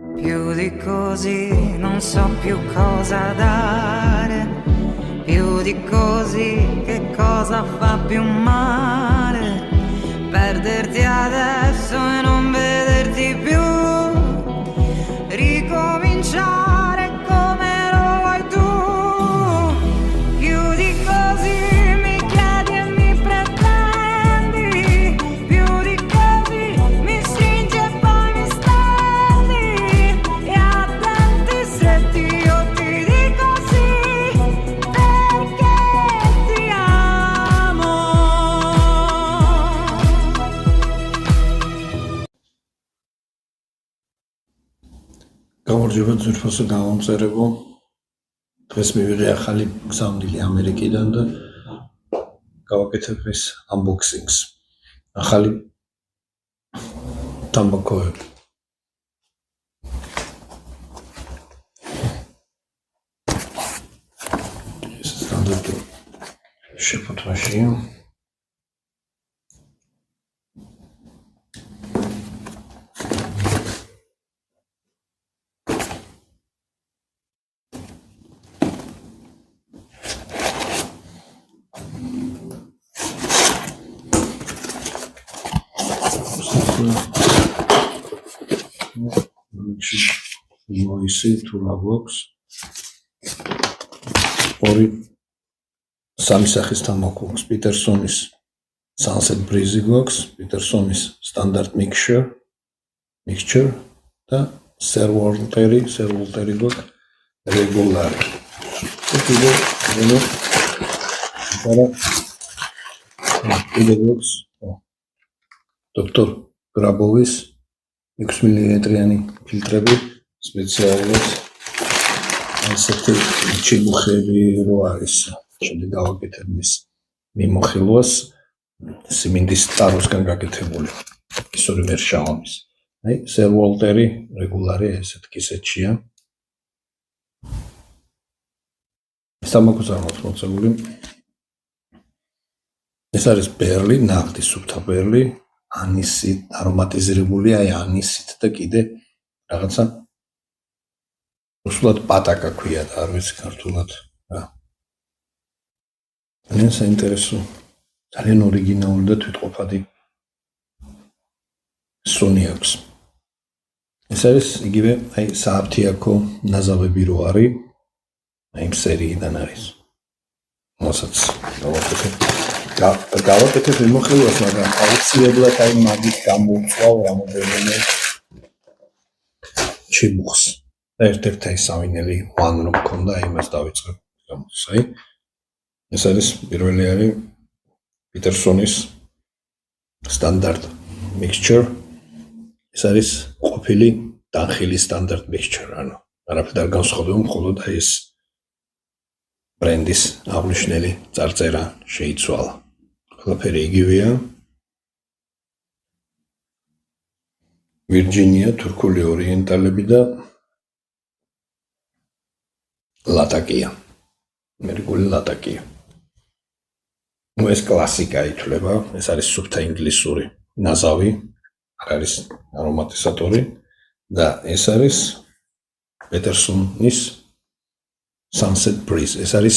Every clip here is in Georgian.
Più di così non so più cosa dare, più di così che cosa fa più male, perderti adesso e non vederti più, ricominciare come lo vuoi tu, più di così mi chiedi e mi pretendi, più di così mi stringi e poi mi stendi, e a denti stretti io ti dico sì, perché ti amo. გამარჯობა ძვირფასო გამომწერებო. დღეს მივიღე ახალი გზავნილი ამერიკიდან და გავაკეთებ ეს unboxing-ს. ახალი თამბაქოები. ეს სტანდარტი შეფუთვაშია. მოისი თუ რა გვაქვს ორი სამი სახის თამბაქო გვაქვს პიტერსონის Sunset Breeze გვაქვს პიტერსონის Standard Mixture და Serwalteri გვაქვს Regular კიდე გვაქვს Dr. Grabovis 6 მილიმეტრიანი ფილტრები სპეციალურად ასეთი ჩიბუხები რო არის. შემდეგ გავაკეთებ მის მიმოხილვას სიმინდის ტაროსგან გაკეთებული. ის ორი ვერ შავამის. აი, Serwalteri Regular ესეთ კისეთშია. თამბაქოს აღმოჩნდა მოცემული. ეს არის ბერლი, ნახტი სუფთა ბერლი. ანისით არომატიზირებული, აი ანისით და კიდე რაღაცა უსულად პატაკა ქვია და არ ვიცი ქართულად რა. ძალიან საინტერესო, ძალიან ორიგინალური და თვითყოფადი სუნი აქვს. ეს არის იგივე აი სააფთიაქო ნაზავები რო არის, აი იმ სერიიდან არის. მოსაც გავაკეთებ მიმოხილვას, მაგრამ აუცილებლად აი მაგით გამოვწვავ რამოდენიმე ჩიბუხს. და ერთ-ერთი აი სავინელი ვან რომ მქონდა, აი იმას დავიწყებ გამოც. აი ეს არის პირველი არის პიტერსონის Standard Mixture. ეს არის ყოფილი დანხილი Standard Mixture, ანუ არაფერ არ განსხვავდება, მხოლოდ აი ეს ბრენდის აღნიშნული წარწერა შეიცვალა. ყველაფერი იგივეა. ვირჯინია, თურქული ორიენტალები და ლატაკია. ამერიკული ლატაკია. ნუ ეს კლასიკა ითვლება, ეს არის სუფთა ინგლისური ნაზავი, არ არის არომატიზატორი და ეს არის პეტერსონის Sunset Breeze. ეს არის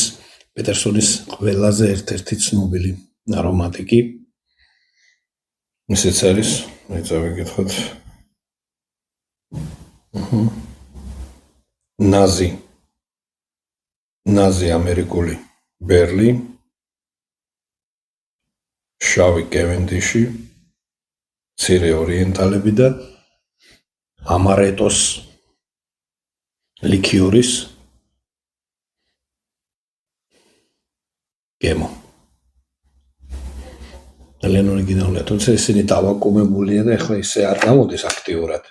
პეტერსონის ყველაზე ერთ-ერთი ცნობილი არომატიკი. ისეც არის, მე წავიკითხოთ. ნაზი ამერიკული ბერლი, შავი კევენდიში, მცირე ორიენტალები და ამარეტოს ლიქიორის გემო. ძალიან ორიგინალურია, თუმცა ისინი დავაკუმებულია და ეხლა ისე არ გამოდის აქტიურად.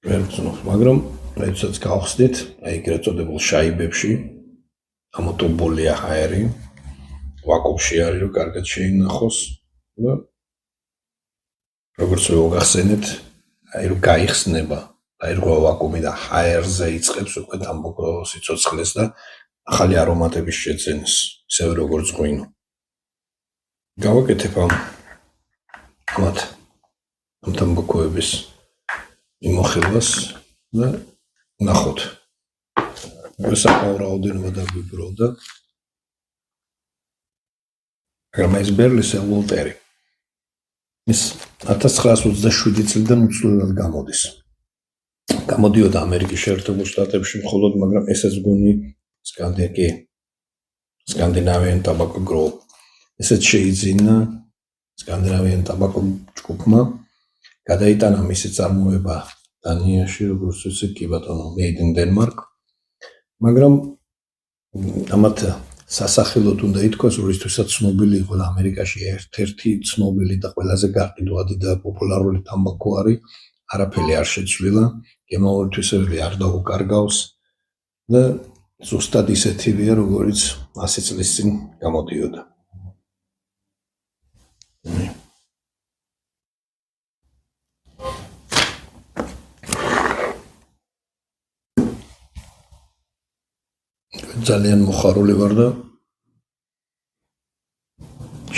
ვერ ვცნობ, მაგრამ რაიცაც გავხსნით, აი ეგრეთ წოდებულ შაიბებში ამოტობოლია ჰაერი, ვაკუუმში არის, რომ კარგად შეინახოს და როგორც ვეღახსენეთ, აი რომ გაიხსნება, აი რო ვაკუუმი და ჰაერზე იწყებს უკვე თამბაქო სიცოცხლეს და ახალი არომატების შეძენას, ისევე როგორც ღვინო. გავაკეთებ ამ თამბაქოების იმოხილვას და ნახოთ. საკმაოდ რაოდენობა დაგვიბრუნდა. მაგრამ ეს ბერლის ელვოლტერი. ის 1927 წლიდან უცვლელად გამოდის. გამოდიოდა ამერიკის შეერთებულ შტატებში მხოლოდ, მაგრამ ესეც გონი Scandinavian Tobacco Group. ესეც შეიძინა Scandinavian Tobacco ჯგუფმა, გადაიტანა მისი წარმოება დანიაში, როგორც ვიცი, კი ბატონო, Made in Denmark. მაგრამ ამათ სასახელოდ უნდა ითქვას, რისთვისაც ცნობილი იყო ამერიკაში ერთ-ერთი ცნობილი და ყველაზე გაყიდვადი და პოპულარული თამბაქო არის, არაფერი არ შეცვლილა, გემოვნებისები არ დაუკარგავს და ზუსტად ისეთივეა, როგორც 100 წლის წინ გამოდიოდა. ძალიან მოხარული ვარ და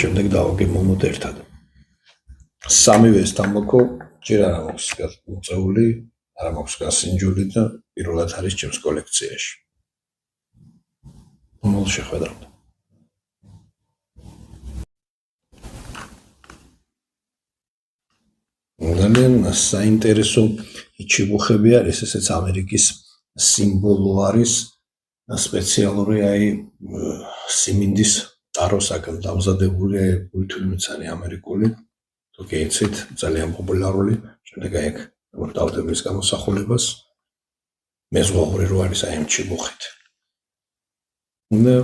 შემდეგ დავაგემოვნოთ ერთად. სამივე ეს თამბაქო ჯერ არ მაქვს მოწეული, არ მაქვს გასინჯული და პირველად არის ჩემს კოლექციაში. მოლ შეხვედრამდე. ძალიან საინტერესო ჩიბუხები არის, ესეც ამერიკის სიმბოლო არის. სპეციალური სიმინდის წაროსაგან დამზადებული გულთვიმცანი ამერიკული, თუ გეიცით, ძალიან პოპულარული. შემდეგ აქ მორტავდების გამოსახულებას მეზღვაური რო არის ამ ჩიბუხით. და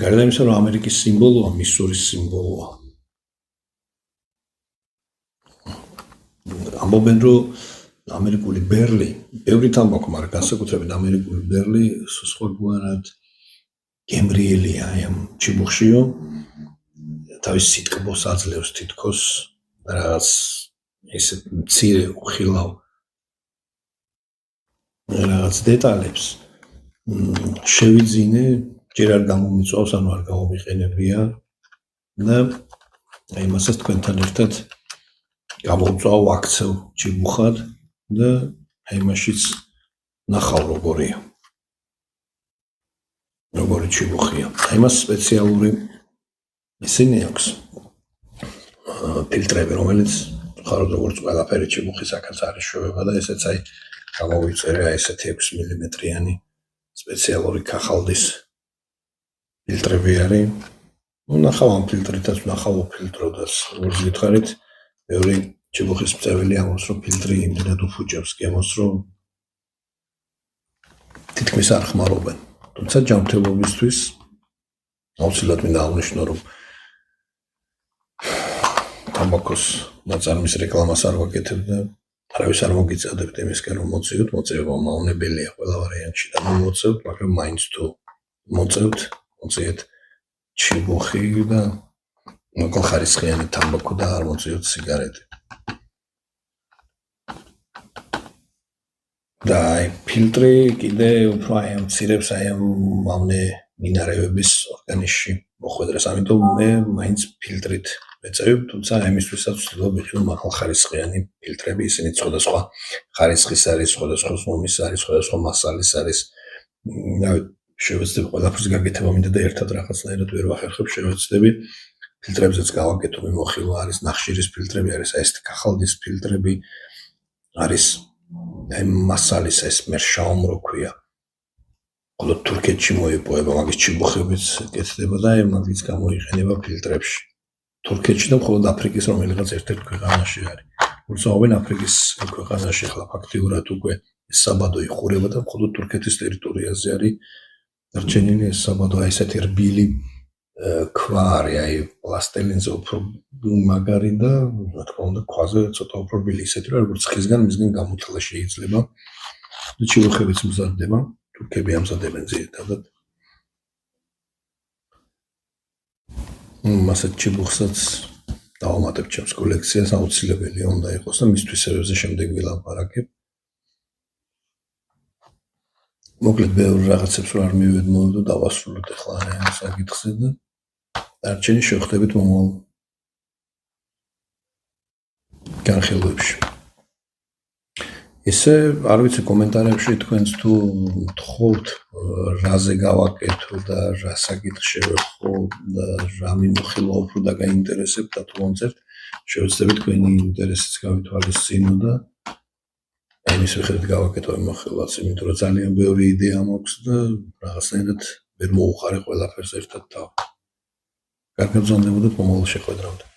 გარდა იმისა, რომ ამერიკის სიმბოლოა, მისურის სიმბოლოა. ამბობენ, რომ ამერიკული ბერლი, ბევრი თამბაქო, მაგრამ განსაკუთრებით ამერიკული ბერლი სხვაგვარად გემრიელია ამ ჩიბუხშიო, თავის სიტყვას აძლევს თითქოს რაღაც ისეთ მცირე უხილავ რაღაც დეტალებს შევიძინე, ჯერ არ გამომიწვავს, ანუ არ გამომიყენებია და იმასაც თქვენთან ერთად გამოვწვავ აქცევ ჩიბუხად და იმაშიც ნახავ როგორია. როგორი ჩიბუხია. იმას სპეციალური ისინი აქვს ფილტრები, რომელიც ხაროდ როგორც ყველაფერი ჩიბუხისაკაც არის შევება და ესეც გამოვიწერე ესეთი 6 მმ-იანი სპეციალური ქაღალდის ფილტრები არის. ნახავ ამ ფილტრითაც, ნახავ ფილტროდაც, როგორც გითხარით, ბევრი ჩიბუხის მწეველი ამბობს, რომ ფილტრი იმდენად უფუჭებს გემოს, რომ თითქმის არ ხმარობენ. თუმცა ჯანმრთელობისთვის აუცილებლად მინდა აღნიშნო, რომ თამბაქოს ნაწარმის რეკლამას არ ვაკეთებ და არავის არ მოგიწევდებთ იმისკენ, რომ მოწევთ, მოწევა მავნებელია ყველა ვარიანტში და მოწევთ, მაგრამ მაინც თუ მოწევთ, მოწიეთ ჩიბუხი და მოკლხარისხიანი თამბაქო და არ მოწიოთ სიგარეტი. და ფილტრი კიდე უფრო ამ მცირებს ამ მავნე მინარევების ორგანიზში მოხვედრას, ამიტომ მე მაინც ფილტრით მეწევ, თუმცა ამისთვისაც ვცდილობ ვიყიდო მაღალხარისხიანი ფილტრები, ისინი სხვადასხვა ხარისხის არის, სხვადასხვა ზომის არის, სხვადასხვა მასალის არის. შევეცდები ყველაფერს გაკეთება მინდა და ერთად რაღაცნაირად ვერ ვახერხებ, შევეცდები ფილტრებზეც გავაკეთო, მიმოხილვა არის, ნახშირის ფილტრები არის, ესეთი ქაღალდის ფილტრები არის. მასალის ეს მერშაუმ რო ქვია. ხოლო თურქეთში მოიპოვება, მაგის ჩიბუხებიც კეთდება და მაგის გამოიყენება ფილტრებში. თურქეთში და მხოლოდ აფრიკის რომელიღაც ერთ-ერთ ქვეყანაში არის. უცნობენ აფრიკის ქვეყანაში ახლა ფაქტიურად უკვე საბადო იხურება და მხოლოდ თურქეთის ტერიტორიაზე არის დარჩენილი ეს საბადო, ესეთი რბილი ქვა არის, პლასტელინზე უფრო მაგარი და რა თქმა უნდა ქვაზე ცოტა უფრო რბილი, ისეთი როგორც ხისგან მისგან გამოთლა შეიძლება და ჩიბუხებიც მზადდება, თურქები ამზადებენ ძირითადად. მასეთ ჩიბუხსაც დავამატებ ჩემს კოლექციას, აუცილებელია უნდა იყოს და მის თვისებებზე შემდეგ ვილაპარაკებ. მოკლედ ბევრი რაღაცებს რომ არ მივედმოვებ და დავასრულოთ ახლა ამ საკითხზე და დარჩენი შევხვდებით მომავალ განხილვებში. ესე არ ვიცი კომენტარებში თქვენს თუ თხოვთ რაზე გავაკეთო და რა საკითხი შევეხო და რა მიმოხილვა უფრო და გაინტერესებთ და თუ მომწერთ შევეცდები თქვენი ინტერესიც გავითვალისწინო და ამის მიხედვით გავაკეთო მიმოხილვას, იმიტომ რომ ძალიან ბევრი იდეა მაქვს და რაღაცნაირად ვერ მოუხარე ყველაფერს ერთად თავი. კარგად გრძნობოდეთ მომავალ შეხვედრამდე.